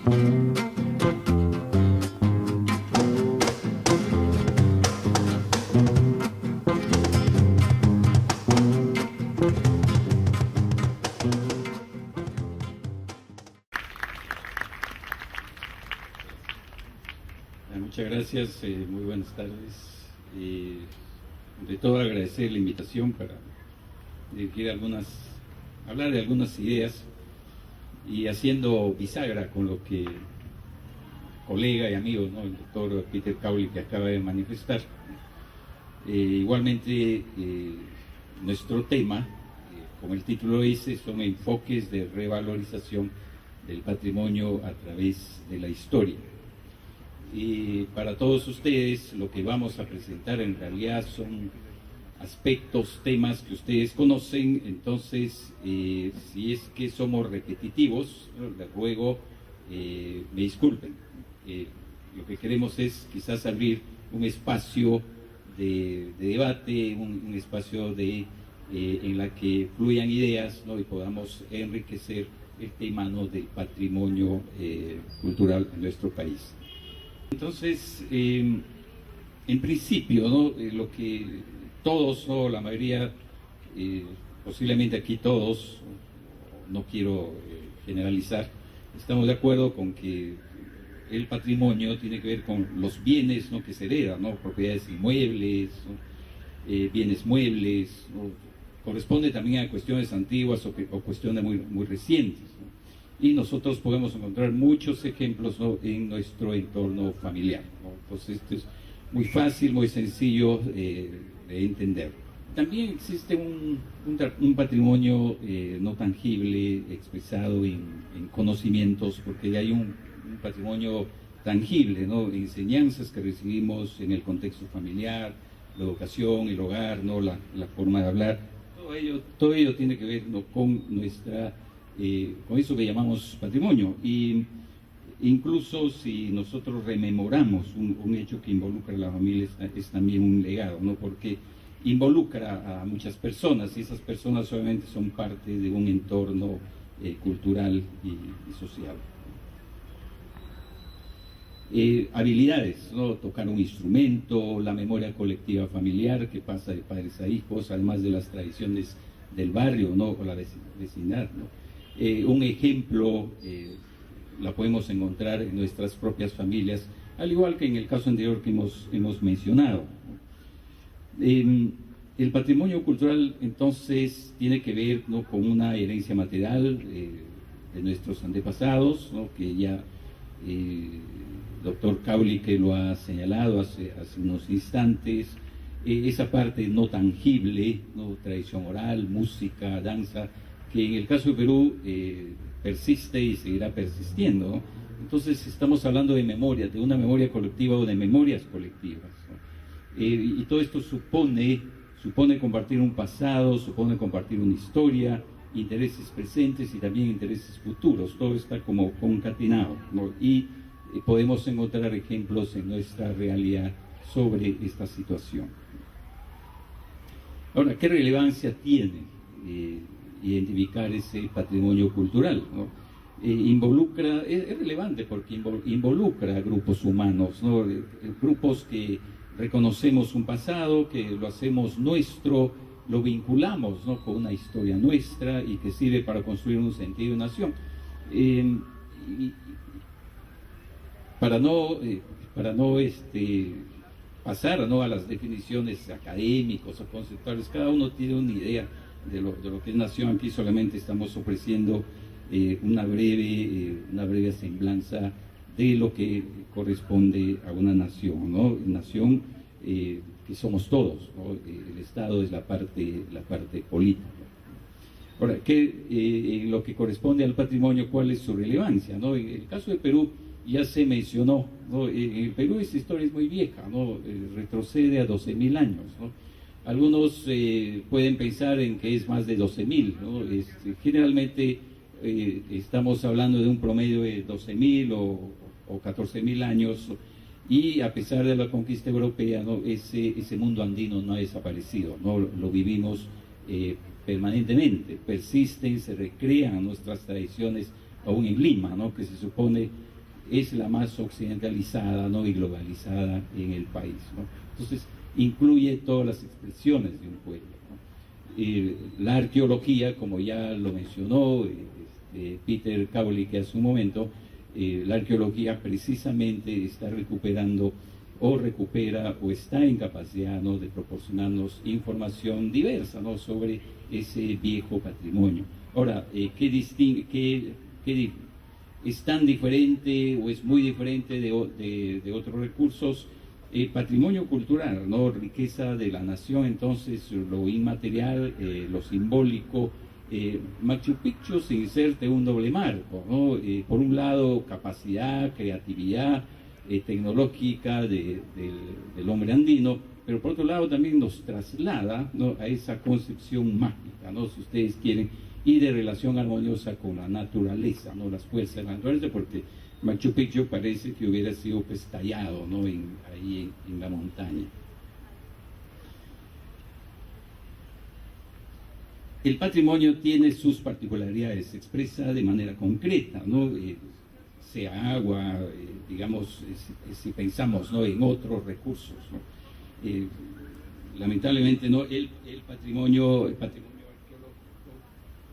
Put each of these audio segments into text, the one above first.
Muchas gracias, muy buenas tardes. De todo agradecer la invitación para dirigir hablar de algunas ideas y haciendo bisagra con lo que colega y amigo, ¿no?, el doctor Peter Cowley, que acaba de manifestar. Igualmente, nuestro tema, como el título dice, son enfoques de revalorización del patrimonio a través de la historia. Y para todos ustedes lo que vamos a presentar en realidad son aspectos, temas que ustedes conocen. Entonces, si es que somos repetitivos, les ruego me disculpen. Lo que queremos es quizás abrir un espacio de debate, un espacio en la que fluyan ideas, ¿no?, y podamos enriquecer el tema, ¿no?, del patrimonio cultural en nuestro país. Entonces, en principio, ¿no?, lo que todos, ¿no?, la mayoría, posiblemente aquí todos, no quiero generalizar, estamos de acuerdo con que el patrimonio tiene que ver con los bienes, ¿no?, que se heredan, ¿no?, propiedades inmuebles, ¿no?, bienes muebles, ¿no?, corresponde también a cuestiones antiguas o cuestiones muy recientes, ¿no? Y nosotros podemos encontrar muchos ejemplos, ¿no?, en nuestro entorno familiar, ¿no? Entonces esto es muy fácil, muy sencillo de entender. También existe un patrimonio no tangible expresado en conocimientos, porque hay un patrimonio tangible, ¿no?, enseñanzas que recibimos en el contexto familiar, la educación, el hogar, ¿no?, la forma de hablar. Todo ello tiene que ver, ¿no?, con con eso que llamamos patrimonio. Y incluso si nosotros rememoramos un hecho que involucra a la familia, es también un legado, ¿no?, porque involucra a muchas personas, y esas personas obviamente son parte de un entorno cultural y social. Habilidades, ¿no?, tocar un instrumento, la memoria colectiva familiar que pasa de padres a hijos, además de las tradiciones del barrio, ¿no?, o la vecindad, ¿no? Un ejemplo la podemos encontrar en nuestras propias familias, al igual que en el caso anterior que hemos mencionado. El patrimonio cultural entonces tiene que ver, ¿no?, con una herencia material de nuestros antepasados, ¿no?, que ya doctor Cowley que lo ha señalado hace unos instantes, esa parte no tangible, ¿no?, tradición oral, música, danza, que en el caso de Perú persiste y seguirá persistiendo, ¿no? Entonces estamos hablando de memoria, de una memoria colectiva o de memorias colectivas, ¿no? Y todo esto supone compartir un pasado, supone compartir una historia, intereses presentes y también intereses futuros. Todo está como concatenado, ¿no? Y podemos encontrar ejemplos en nuestra realidad sobre esta situación. Ahora, ¿qué relevancia tiene identificar ese patrimonio cultural, ¿no? Es relevante porque involucra a grupos humanos, ¿no?, grupos que reconocemos un pasado, que lo hacemos nuestro, lo vinculamos, ¿no?, con una historia nuestra y que sirve para construir un sentido de nación. Para no pasar, ¿no?, a las definiciones académicas o conceptuales, cada uno tiene una idea de lo que es nación. Aquí solamente estamos ofreciendo una breve semblanza de lo que corresponde a una nación, ¿no? Nación que somos todos, ¿no? El Estado es la parte política. Ahora, en lo que corresponde al patrimonio, ¿cuál es su relevancia, ¿no? En el caso de Perú ya se mencionó, ¿no? En el Perú esta historia es muy vieja, ¿no? Retrocede a 12.000 años, ¿no? Algunos pueden pensar en que es más de 12.000, ¿no? Generalmente estamos hablando de un promedio de 12.000 o 14.000 años, y a pesar de la conquista europea, ¿no?, ese mundo andino no ha desaparecido, ¿no? Lo vivimos permanentemente, persisten, se recrean nuestras tradiciones aún en Lima, ¿no?, que se supone es la más occidentalizada, ¿no?, y globalizada en el país, ¿no? Entonces, incluye todas las expresiones de un pueblo, ¿no? La arqueología, como ya lo mencionó Peter Kaolick hace un momento, la arqueología precisamente está recuperando o recupera o está en capacidad, ¿no?, de proporcionarnos información diversa, ¿no?, sobre ese viejo patrimonio. Ahora, ¿qué es tan diferente o es muy diferente de otros recursos? Patrimonio cultural, ¿no?, riqueza de la nación, entonces lo inmaterial, lo simbólico. Machu Picchu se inserta en un doble marco, ¿no? Por un lado, capacidad, creatividad tecnológica del hombre andino, pero por otro lado también nos traslada, ¿no?, a esa concepción mágica, ¿no?, si ustedes quieren, y de relación armoniosa con la naturaleza, ¿no?, las fuerzas de la naturaleza, porque Machu Picchu parece que hubiera sido pues tallado, ¿no?, ahí en la montaña. El patrimonio tiene sus particularidades, se expresa de manera concreta, ¿no? Sea agua, digamos, si pensamos, ¿no?, en otros recursos, ¿no? Lamentablemente, ¿no?, el patrimonio arqueológico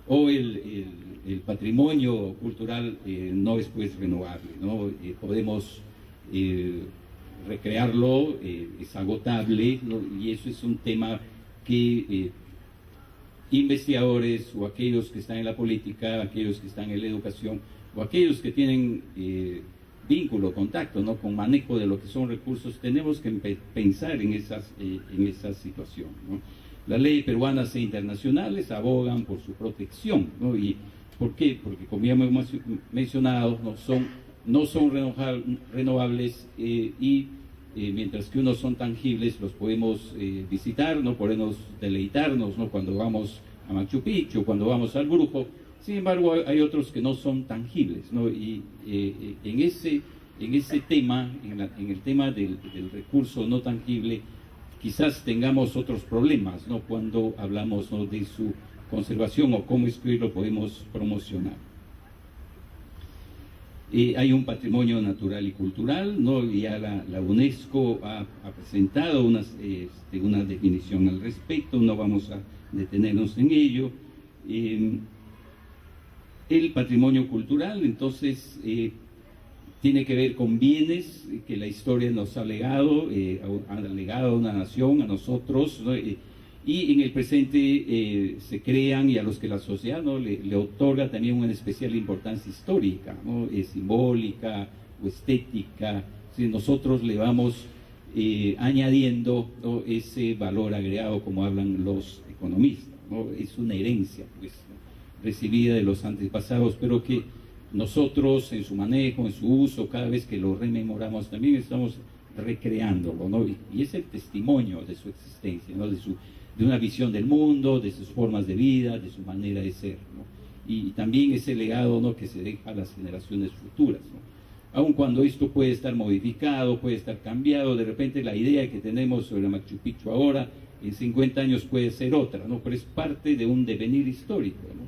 o el patrimonio cultural no es pues renovable, ¿no? Podemos recrearlo, es agotable, ¿no?, y eso es un tema que investigadores o aquellos que están en la política, aquellos que están en la educación o aquellos que tienen vínculo, contacto, ¿no?, con manejo de lo que son recursos, tenemos que pensar en esa situación, ¿no? Las leyes peruanas e internacionales abogan por su protección, ¿no? ¿Y por qué? Porque, como ya hemos mencionado, no son renovables y mientras que unos son tangibles, los podemos visitar, no podemos deleitarnos, ¿no?, cuando vamos a Machu Picchu, cuando vamos al Brujo. Sin embargo, hay otros que no son tangibles, ¿no? Y en ese tema, en el tema del recurso no tangible, quizás tengamos otros problemas, ¿no?, cuando hablamos, ¿no?, de su conservación o cómo es que lo podemos promocionar. Hay un patrimonio natural y cultural, ¿no? Ya la UNESCO ha presentado una definición al respecto, no vamos a detenernos en ello. El patrimonio cultural, entonces, tiene que ver con bienes que la historia nos ha legado a una nación, a nosotros, ¿no?, y en el presente se crean, y a los que la sociedad, ¿no?, le otorga también una especial importancia histórica, ¿no?, simbólica o estética. Si nosotros le vamos añadiendo, ¿no?, ese valor agregado, como hablan los economistas, ¿no? Es una herencia pues, ¿no?, recibida de los antepasados, pero que nosotros en su manejo, en su uso, cada vez que lo rememoramos también estamos recreándolo, ¿no? Y es el testimonio de su existencia, ¿no?, de una visión del mundo, de sus formas de vida, de su manera de ser, ¿no? Y también ese legado, ¿no?, que se deja a las generaciones futuras, ¿no? Aun cuando esto puede estar modificado, puede estar cambiado, de repente la idea que tenemos sobre Machu Picchu ahora, en 50 años puede ser otra, ¿no?, pero es parte de un devenir histórico, ¿no?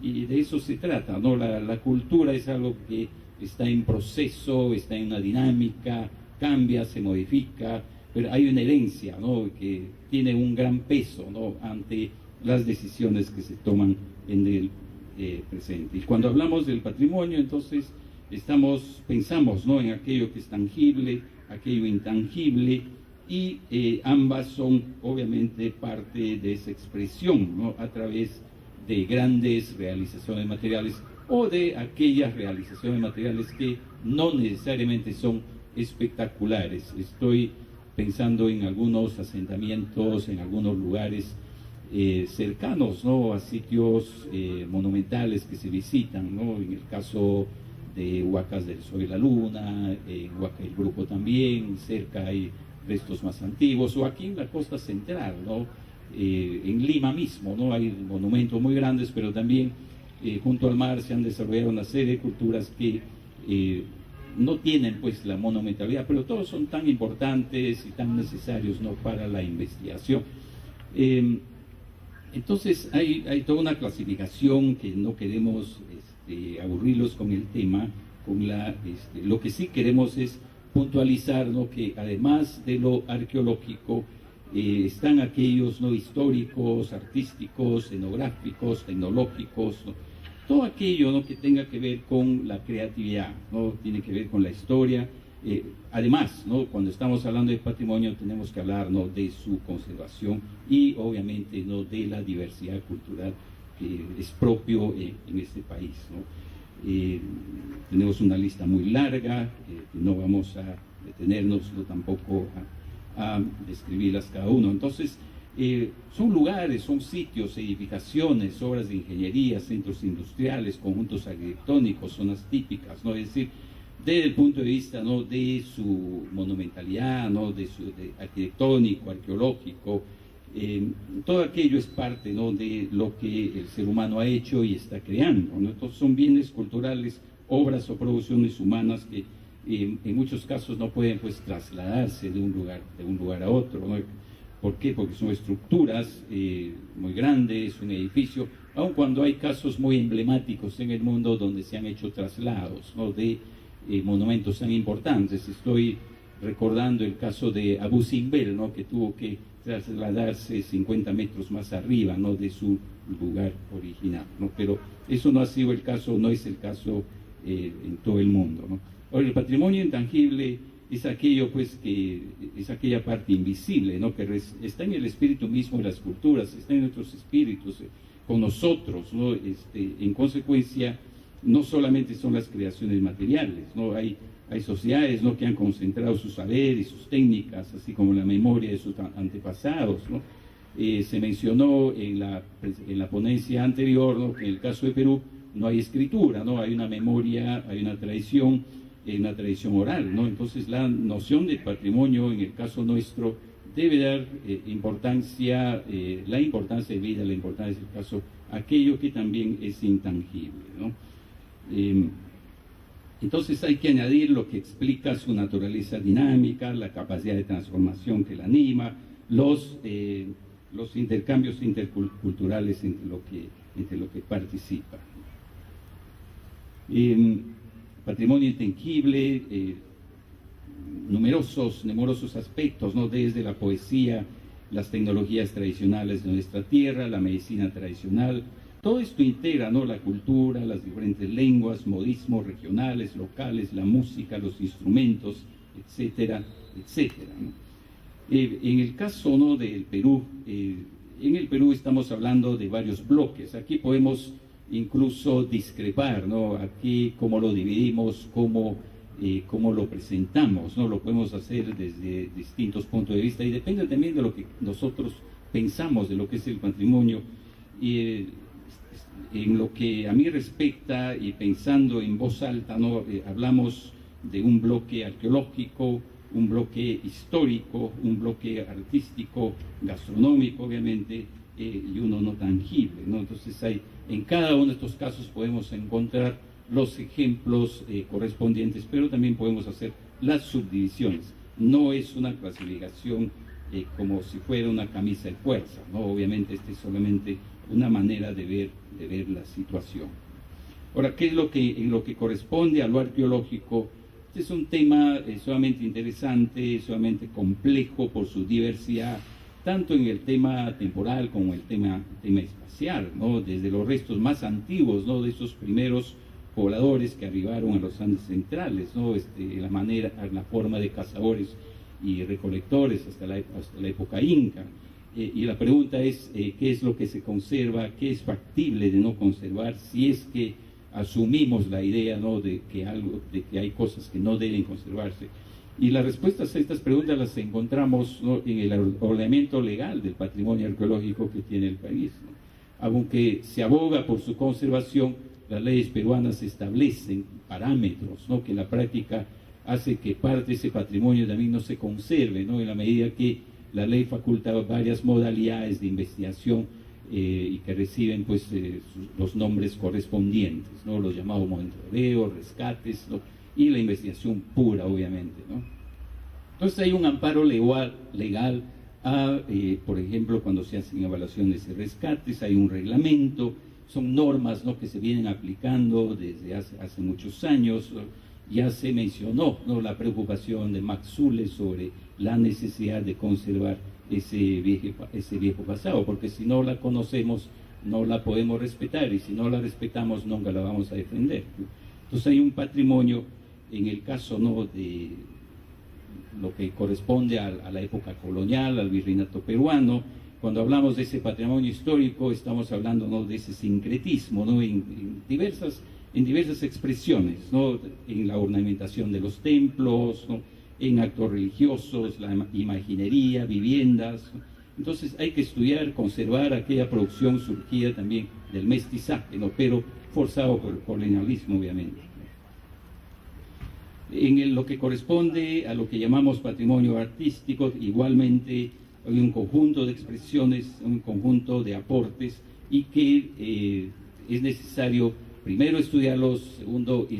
Y de eso se trata, ¿no? La cultura es algo que está en proceso, está en una dinámica, cambia, se modifica, pero hay una herencia, ¿no?, que tiene un gran peso, ¿no?, ante las decisiones que se toman en el presente. Y cuando hablamos del patrimonio, entonces pensamos, ¿no?, en aquello que es tangible, aquello intangible, y ambas son obviamente parte de esa expresión, ¿no?, a través de grandes realizaciones materiales o de aquellas realizaciones materiales que no necesariamente son espectaculares. Estoy pensando en algunos asentamientos, en algunos lugares cercanos, ¿no?, a sitios monumentales que se visitan, ¿no?, en el caso de Huacas del Sol y la Luna, en Huaca del Brujo también, cerca hay restos más antiguos, o aquí en la costa central, ¿no?, en Lima mismo, ¿no?, hay monumentos muy grandes, pero también junto al mar se han desarrollado una serie de culturas que no tienen pues la monumentalidad, pero todos son tan importantes y tan necesarios, ¿no?, para la investigación. Entonces hay toda una clasificación que no queremos aburrirlos con el tema, lo que sí queremos es puntualizar, ¿no?, que además de lo arqueológico, están aquellos, ¿no?, históricos, artísticos, escenográficos, tecnológicos, ¿no?, todo aquello, ¿no?, que tenga que ver con la creatividad, ¿no?, tiene que ver con la historia. Además, ¿no?, cuando estamos hablando de patrimonio tenemos que hablar, ¿no?, de su conservación y obviamente, ¿no?, de la diversidad cultural que es propio en este país, ¿no? Tenemos una lista muy larga, no vamos a detenernos, ¿no?, tampoco a describirlas cada uno. Entonces, son lugares, son sitios, edificaciones, obras de ingeniería, centros industriales, conjuntos arquitectónicos, zonas típicas, ¿no? Es decir, desde el punto de vista, ¿no?, de su monumentalidad, ¿no?, de arquitectónico, arqueológico, todo aquello es parte, ¿no?, de lo que el ser humano ha hecho y está creando, ¿no? Entonces son bienes culturales, obras o producciones humanas que en muchos casos no pueden, pues, trasladarse de un lugar a otro, ¿no? ¿Por qué? Porque son estructuras muy grandes, un edificio, aun cuando hay casos muy emblemáticos en el mundo donde se han hecho traslados, ¿no?, de monumentos tan importantes. Estoy recordando el caso de Abu Simbel, ¿no?, que tuvo que trasladarse 50 metros más arriba, ¿no?, de su lugar original, ¿no? Pero eso no ha sido el caso, no es el caso en todo el mundo, ¿no? Ahora, el patrimonio intangible es aquello, pues, que es aquella parte invisible, ¿no?, que está en el espíritu mismo de las culturas, está en nuestros espíritus, con nosotros, ¿no? En consecuencia, no solamente son las creaciones materiales, ¿no? Hay sociedades, ¿no?, que han concentrado su saber y sus técnicas, así como la memoria de sus antepasados, ¿no? Se mencionó en la ponencia anterior, ¿no?, que en el caso de Perú no hay escritura, ¿no? Hay una memoria, hay una tradición oral, ¿no? Entonces la noción de patrimonio en el caso nuestro debe dar importancia, la importancia de vida, la importancia del caso, aquello que también es intangible, ¿no? Entonces hay que añadir lo que explica su naturaleza dinámica, la capacidad de transformación que la anima, los intercambios interculturales entre lo que participa. Patrimonio intangible, numerosos aspectos, ¿no?, desde la poesía, las tecnologías tradicionales de nuestra tierra, la medicina tradicional. Todo esto integra, ¿no?, la cultura, las diferentes lenguas, modismos regionales, locales, la música, los instrumentos, etcétera, etcétera, ¿no? En el caso, ¿no?, del Perú, en el Perú estamos hablando de varios bloques. Aquí podemos incluso discrepar, ¿no?, aquí cómo lo dividimos, cómo lo presentamos, ¿no? Lo podemos hacer desde distintos puntos de vista y depende también de lo que nosotros pensamos de lo que es el patrimonio. En lo que a mí respecta y pensando en voz alta, ¿no?, hablamos de un bloque arqueológico, un bloque histórico, un bloque artístico, gastronómico, obviamente, y uno no tangible, ¿no? Entonces en cada uno de estos casos podemos encontrar los ejemplos correspondientes, pero también podemos hacer las subdivisiones. No es una clasificación como si fuera una camisa de fuerza, ¿no? Obviamente es solamente una manera de ver la situación. Ahora, ¿qué es en lo que corresponde a lo arqueológico? Este es un tema sumamente interesante, sumamente complejo por su diversidad, tanto en el tema temporal como en el tema espacial, ¿no? Desde los restos más antiguos, ¿no?, de esos primeros pobladores que arribaron a los Andes centrales, ¿no? La forma de cazadores y recolectores hasta la época inca. Y la pregunta es, ¿qué es lo que se conserva? ¿Qué es factible de no conservar? Si es que asumimos la idea, ¿no?, de que hay cosas que no deben conservarse. Y las respuestas a estas preguntas las encontramos, ¿no?, en el ordenamiento legal del patrimonio arqueológico que tiene el país, ¿no? Aunque se aboga por su conservación, las leyes peruanas establecen parámetros, ¿no?, que en la práctica hace que parte de ese patrimonio también no se conserve, ¿no?, en la medida que la ley faculta varias modalidades de investigación y que reciben, pues, los nombres correspondientes, ¿no?, los llamados monitoreos, rescates, ¿no?, y la investigación pura, obviamente, ¿no? Entonces hay un amparo legal por ejemplo, cuando se hacen evaluaciones y rescates, hay un reglamento son normas, ¿no?, que se vienen aplicando desde hace muchos años. Ya se mencionó, ¿no?, la preocupación de Max Zulle sobre la necesidad de conservar ese viejo pasado, porque si no la conocemos, no la podemos respetar, y si no la respetamos, nunca la vamos a defender. Entonces hay un patrimonio, en el caso, ¿no?, de lo que corresponde a la época colonial, al virreinato peruano. Cuando hablamos de ese patrimonio histórico, estamos hablando, ¿no?, de ese sincretismo, ¿no?, en diversas expresiones, ¿no?, en la ornamentación de los templos, ¿no?, en actos religiosos, la imaginería, viviendas. Entonces hay que estudiar, conservar aquella producción surgida también del mestizaje, ¿no?, pero forzado por el colonialismo, obviamente. En lo que corresponde a lo que llamamos patrimonio artístico, igualmente hay un conjunto de expresiones, un conjunto de aportes, y que es necesario primero estudiarlos,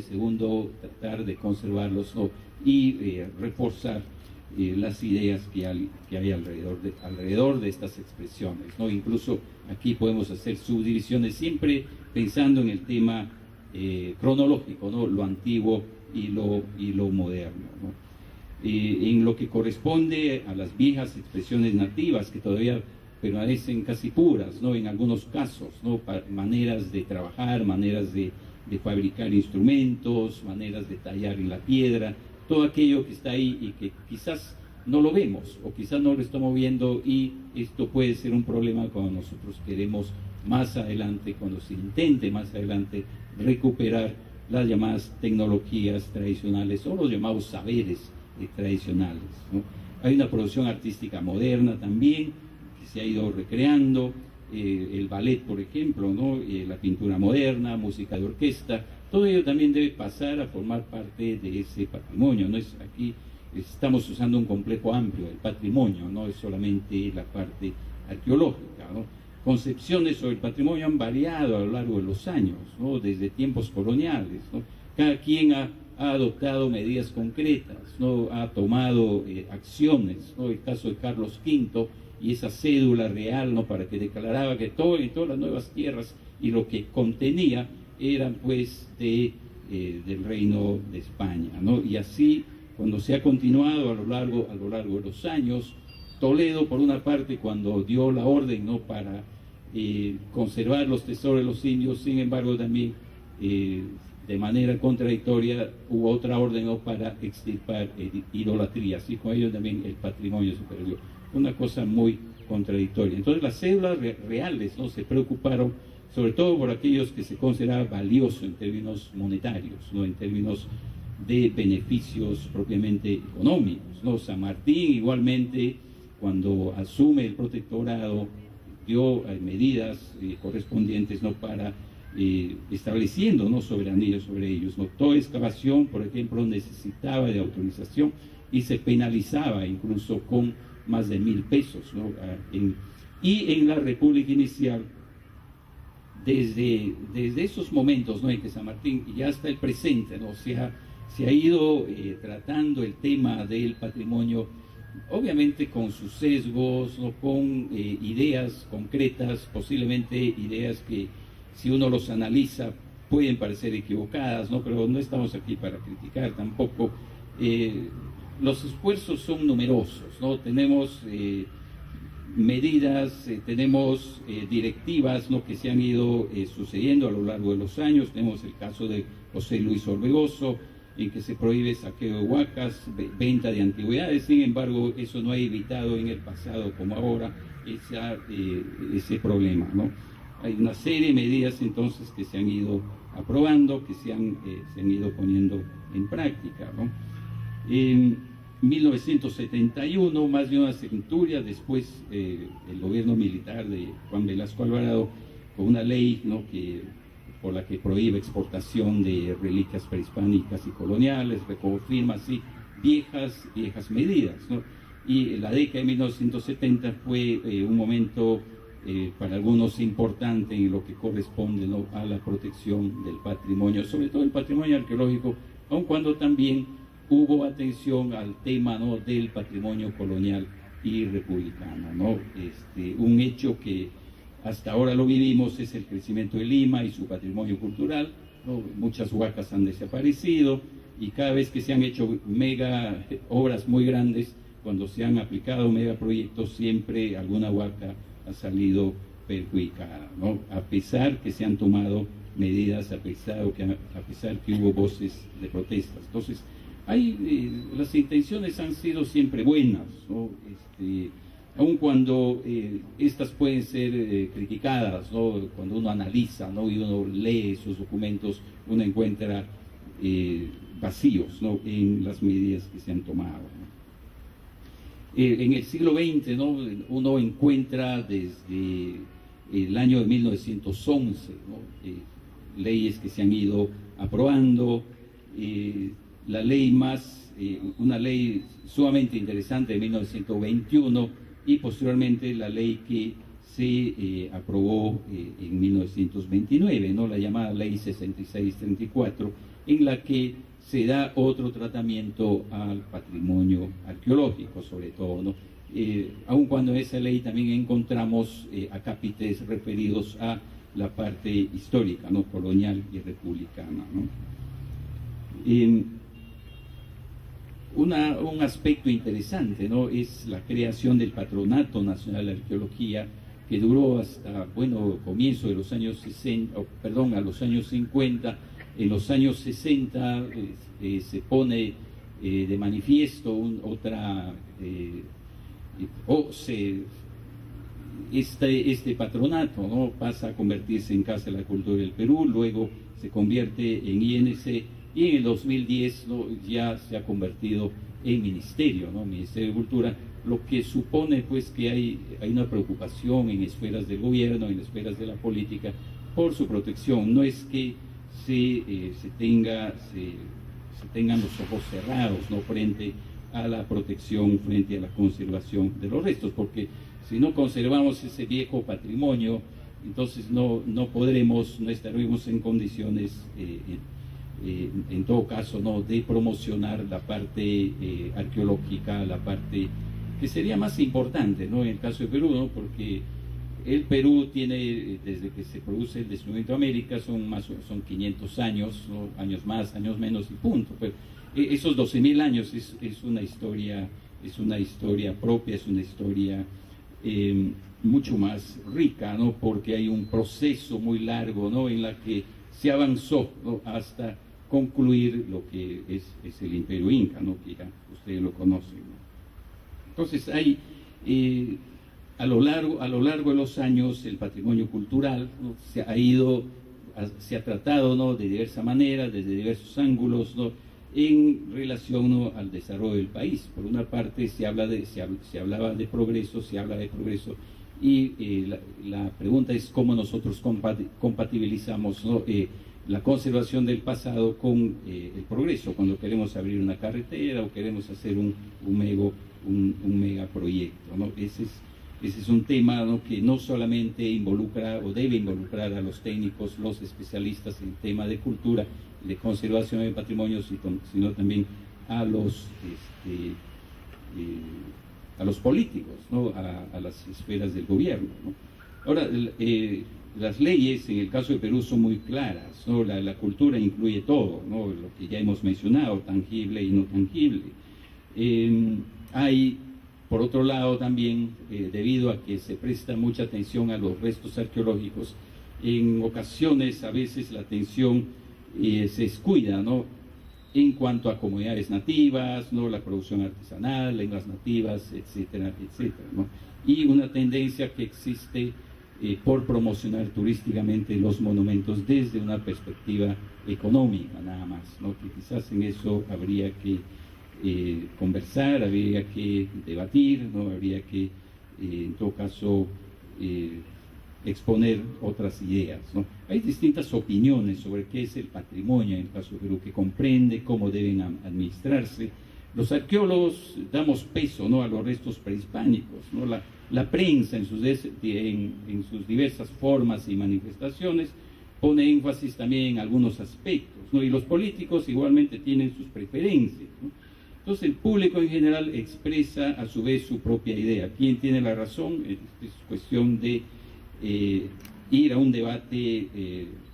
segundo tratar de conservarlos, ¿no?, y reforzar las ideas que hay alrededor de estas expresiones, ¿no? Incluso aquí podemos hacer subdivisiones siempre pensando en el tema cronológico, ¿no?, lo antiguo y lo moderno, ¿no? En lo que corresponde a las viejas expresiones nativas, que todavía permanecen casi puras, ¿no?, en algunos casos, ¿no?, maneras de trabajar, maneras de fabricar instrumentos, maneras de tallar en la piedra, todo aquello que está ahí y que quizás no lo vemos o quizás no lo estamos viendo, y esto puede ser un problema cuando nosotros queremos más adelante, cuando se intente más adelante recuperar las llamadas tecnologías tradicionales o los llamados saberes tradicionales, ¿no? Hay una producción artística moderna también que se ha ido recreando, el ballet, por ejemplo, ¿no?, la pintura moderna, música de orquesta. Todo ello también debe pasar a formar parte de ese patrimonio. No es, aquí estamos usando un complejo amplio del patrimonio, no es solamente la parte arqueológica, ¿no? Concepciones sobre el patrimonio han variado a lo largo de los años, ¿no?, desde tiempos coloniales, ¿no? Cada quien ha adoptado medidas concretas, ¿no?, ha tomado acciones, ¿no? El caso de Carlos V y esa cédula real, ¿no?, para que declaraba que en todas las nuevas tierras y lo que contenía eran pues del Reino de España, ¿no? Y así, cuando se ha continuado a lo largo de los años, Toledo, por una parte, cuando dio la orden, ¿no?, para conservar los tesoros de los indios, sin embargo también de manera contradictoria hubo otra orden, ¿no?, para extirpar idolatrías, y con ello también el patrimonio se perdió. Una cosa muy contradictoria. Entonces las cédulas reales, ¿no?, se preocuparon sobre todo por aquellos que se consideraban valiosos en términos monetarios, ¿no?, en términos de beneficios propiamente económicos, ¿no? San Martín igualmente, cuando asume el protectorado, dio medidas correspondientes, ¿no?, para estableciendo, ¿no?, soberanía sobre ellos, ¿no? Toda excavación, por ejemplo, necesitaba de autorización y se penalizaba incluso con más de 1.000 pesos, ¿no? Y en la República inicial, desde esos momentos, ¿no?, en que San Martín y hasta el presente, ¿no?, se ha ido tratando el tema del patrimonio, obviamente con sus sesgos, ¿no?, con ideas concretas, posiblemente ideas que si uno los analiza pueden parecer equivocadas, ¿no?, pero no estamos aquí para criticar tampoco. Los esfuerzos son numerosos, ¿no? Tenemos medidas, tenemos directivas, ¿no?, que se han ido sucediendo a lo largo de los años. Tenemos el caso de José Luis Orbegoso, en que se prohíbe saqueo de huacas, venta de antigüedades. Sin embargo, eso no ha evitado en el pasado como ahora ese problema, ¿no? Hay una serie de medidas entonces que se han ido aprobando, que se han ido poniendo en práctica, ¿no? En 1971, más de una centuria después, el gobierno militar de Juan Velasco Alvarado, con una ley, ¿no?, por la que prohíbe exportación de reliquias prehispánicas y coloniales, reconfirma así viejas medidas, ¿no? Y la década de 1970 fue un momento para algunos importante en lo que corresponde, ¿no?, a la protección del patrimonio, sobre todo el patrimonio arqueológico, aun cuando también hubo atención al tema, ¿no?, del patrimonio colonial y republicano, ¿no? Un hecho que hasta ahora lo vivimos, es el crecimiento de Lima y su patrimonio cultural, ¿no? Muchas huacas han desaparecido y cada vez que se han hecho mega obras muy grandes, cuando se han aplicado megaproyectos, siempre alguna huaca ha salido perjudicada, ¿no? A pesar que se han tomado medidas, a pesar que hubo voces de protestas. Entonces, las intenciones han sido siempre buenas, ¿no? Aun cuando estas pueden ser criticadas, ¿no? Cuando uno analiza, ¿no? Y uno lee esos documentos, uno encuentra vacíos, ¿no? En las medidas que se han tomado, ¿no? En el siglo XX, ¿no? Uno encuentra desde el año de 1911, ¿no? Leyes que se han ido aprobando, la ley una ley sumamente interesante de 1921 y posteriormente la ley que se aprobó en 1929, ¿no? La llamada ley 6634, en la que se da otro tratamiento al patrimonio arqueológico, sobre todo, ¿no? Aun cuando en esa ley también encontramos acápites referidos a la parte histórica, ¿no? Colonial y republicana, ¿no? Un aspecto interesante, ¿no? Es la creación del Patronato Nacional de Arqueología, que duró hasta, bueno, comienzo de los años 60, a los años 50. En los años 60 se pone de manifiesto este patronato, ¿no? Pasa a convertirse en Casa de la Cultura del Perú, luego se convierte en INC y en el 2010, ¿no? Ya se ha convertido en ministerio, ¿no? Ministerio de Cultura, lo que supone pues que hay una preocupación en esferas del gobierno, en esferas de la política, por su protección. No es que se tengan los ojos cerrados, ¿no? Frente a la protección, frente a la conservación de los restos, porque si no conservamos ese viejo patrimonio, entonces no estaremos en condiciones, en todo caso, ¿no? De promocionar la parte arqueológica, la parte que sería más importante, ¿no? En el caso de Perú, ¿no? Porque el Perú tiene, desde que se produce el descubrimiento de América, son 500 años, ¿no? Años más, años menos y punto. Pero esos 12.000 años es una historia propia, es una historia mucho más rica, ¿no? Porque hay un proceso muy largo, ¿no? En la que se avanzó, ¿no? Hasta concluir lo que es el Imperio Inca, ¿no? Que ya ustedes lo conocen, ¿no? Entonces hay a lo largo de los años el patrimonio cultural, ¿no? se ha tratado, ¿no? De diversa manera, desde diversos ángulos, ¿no? En relación, ¿no? Al desarrollo del país. Por una parte se habla se hablaba de progreso, se habla de progreso, y la pregunta es cómo nosotros compatibilizamos, ¿no? La conservación del pasado con el progreso, cuando queremos abrir una carretera o queremos hacer un megaproyecto, ¿no? Ese es un tema, ¿no? Que no solamente involucra o debe involucrar a los técnicos, los especialistas en tema de cultura, de conservación de patrimonio, sino también a los políticos, ¿no? A las esferas del gobierno, ¿no? Ahora, las leyes en el caso de Perú son muy claras, ¿no? La cultura incluye todo, ¿no? Lo que ya hemos mencionado, tangible y no tangible. Hay, por otro lado, también, debido a que se presta mucha atención a los restos arqueológicos, en ocasiones, a veces, la atención se descuida, ¿no? En cuanto a comunidades nativas, ¿no? La producción artesanal, lenguas nativas, etcétera, etcétera, ¿no? Y una tendencia que existe por promocionar turísticamente los monumentos desde una perspectiva económica, nada más, ¿no? Que quizás en eso habría que conversar, habría que debatir, ¿no? Habría que, en todo caso, exponer otras ideas, ¿no? Hay distintas opiniones sobre qué es el patrimonio en el caso de Perú, que comprende, cómo deben administrarse. Los arqueólogos damos peso, ¿no? A los restos prehispánicos, ¿no? La prensa en sus diversas formas y manifestaciones pone énfasis también en algunos aspectos, ¿no? Y los políticos igualmente tienen sus preferencias, ¿no? Entonces el público en general expresa a su vez su propia idea. ¿Quién tiene la razón? Es cuestión de ir a un debate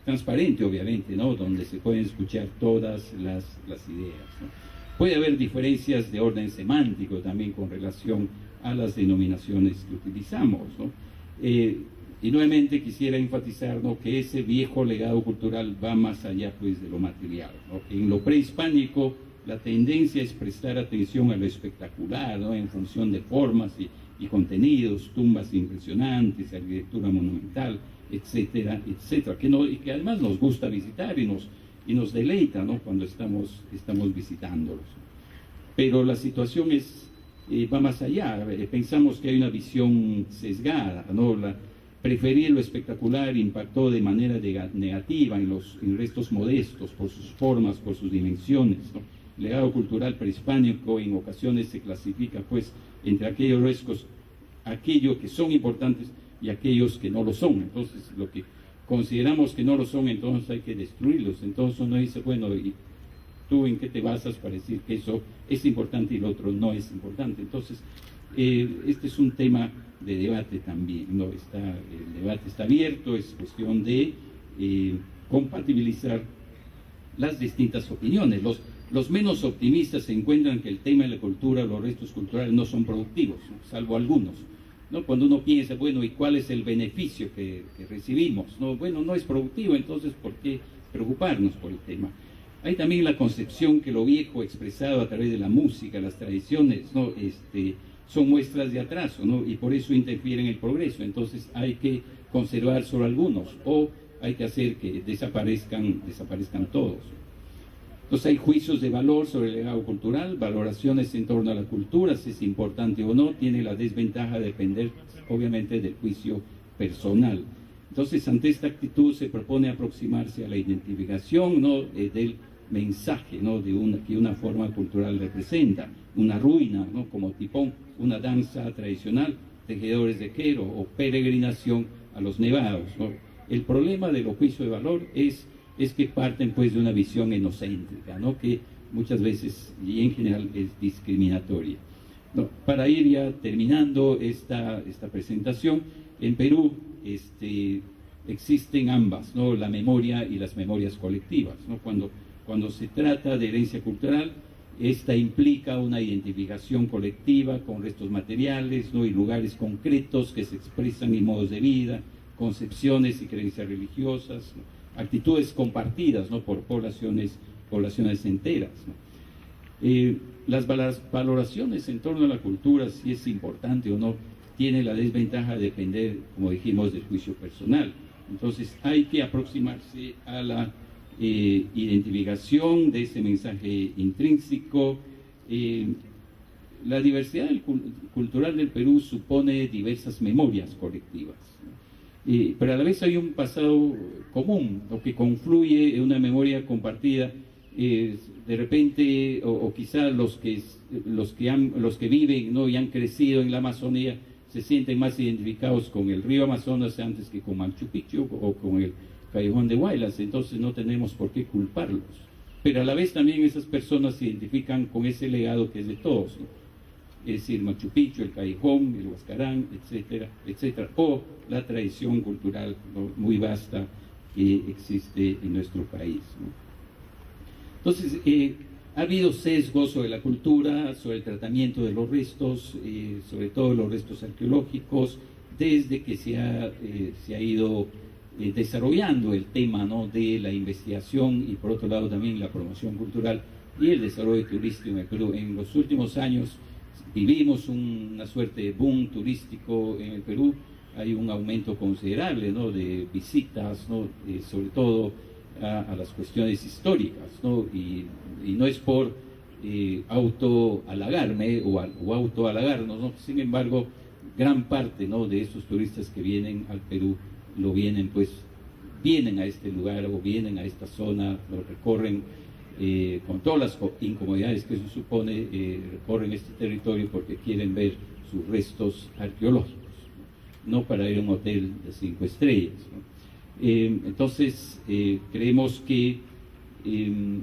transparente, obviamente, ¿no? Donde se pueden escuchar todas las ideas, ¿no? Puede haber diferencias de orden semántico también con relación a las denominaciones que utilizamos, ¿no? Y nuevamente quisiera enfatizar, ¿no?, que ese viejo legado cultural va más allá, pues, de lo material, ¿no? En lo prehispánico la tendencia es prestar atención a lo espectacular, ¿no?, en función de formas y contenidos, tumbas impresionantes, arquitectura monumental, etcétera, etcétera, y que además nos gusta visitar y nos deleita, ¿no?, cuando estamos visitándolos. Pero la situación va más allá. Pensamos que hay una visión sesgada, ¿no? Preferir lo espectacular impactó de manera negativa en restos modestos por sus formas, por sus dimensiones, ¿no? El legado cultural prehispánico en ocasiones se clasifica, pues, entre aquellos restos, aquellos que son importantes y aquellos que no lo son. Entonces, lo que consideramos que no lo son, entonces hay que destruirlos. Entonces uno dice, bueno, ¿y tú en qué te basas para decir que eso es importante y lo otro no es importante? Entonces, este es un tema de debate también, ¿no? El debate está abierto, es cuestión de compatibilizar las distintas opiniones. Los menos optimistas encuentran que el tema de la cultura, los restos culturales no son productivos, ¿no?, salvo algunos, ¿no? Cuando uno piensa, bueno, ¿y cuál es el beneficio que recibimos? No, bueno, no es productivo, entonces ¿por qué preocuparnos por el tema? Hay también la concepción que lo viejo expresado a través de la música, las tradiciones, ¿no?, son muestras de atraso, ¿no?, y por eso interfieren en el progreso. Entonces hay que conservar solo algunos, o hay que hacer que desaparezcan todos. Entonces hay juicios de valor sobre el legado cultural, valoraciones en torno a la cultura, si es importante o no, tiene la desventaja de depender, obviamente, del juicio personal. Entonces, ante esta actitud se propone aproximarse a la identificación, ¿no?, del mensaje, ¿no?, que una forma cultural representa, una ruina, ¿no?, como tipón, una danza tradicional, tejedores de quero o peregrinación a los nevados, ¿no? El problema de los juicios de valor es que parten, pues, de una visión egocéntrica, ¿no?, que muchas veces y en general es discriminatoria, ¿no? Para ir ya terminando esta presentación, en Perú existen ambas, ¿no?, la memoria y las memorias colectivas, ¿no? Cuando se trata de herencia cultural, esta implica una identificación colectiva con restos materiales, ¿no?, y lugares concretos que se expresan en modos de vida, concepciones y creencias religiosas, ¿no?, actitudes compartidas, ¿no?, por poblaciones enteras, ¿no? Las valoraciones en torno a la cultura, si es importante o no, tiene la desventaja de depender, como dijimos, del juicio personal. Entonces hay que aproximarse a la identificación de ese mensaje intrínseco. La diversidad cultural del Perú supone diversas memorias colectivas, pero a la vez hay un pasado común, lo que confluye en una memoria compartida. De repente, o quizá los que viven, ¿no?, y han crecido en la Amazonía se sienten más identificados con el río Amazonas antes que con Machu Picchu o con el Callejón de Huaylas. Entonces no tenemos por qué culparlos, pero a la vez también esas personas se identifican con ese legado que es de todos, ¿no? Es decir, Machu Picchu, el Callejón, el Huascarán, etcétera, etcétera, o la tradición cultural, ¿no?, muy vasta que existe en nuestro país, ¿no? Entonces, ha habido sesgos sobre la cultura, sobre el tratamiento de los restos, sobre todo los restos arqueológicos, desde que se ha ido desarrollando el tema, ¿no?, de la investigación y, por otro lado, también la promoción cultural y el desarrollo turístico en el Perú. En los últimos años vivimos una suerte de boom turístico en el Perú. Hay un aumento considerable, ¿no?, de visitas, ¿no?, sobre todo a las cuestiones históricas, ¿no? Y no es por autohalagarme o autohalagarnos, ¿no? Sin embargo, gran parte, ¿no?, de esos turistas que vienen al Perú vienen a este lugar o vienen a esta zona, lo recorren con todas las incomodidades que eso supone, recorren este territorio porque quieren ver sus restos arqueológicos, no para ir a un hotel de 5 estrellas, ¿no? Entonces, creemos que,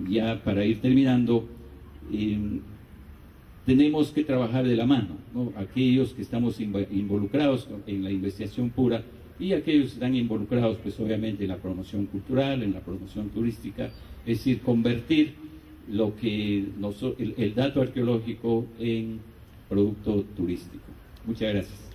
ya para ir terminando, tenemos que trabajar de la mano, ¿no? Aquellos que estamos involucrados en la investigación pura, y aquellos que están involucrados, pues obviamente en la promoción cultural, en la promoción turística, es decir, convertir lo que el dato arqueológico en producto turístico. Muchas gracias.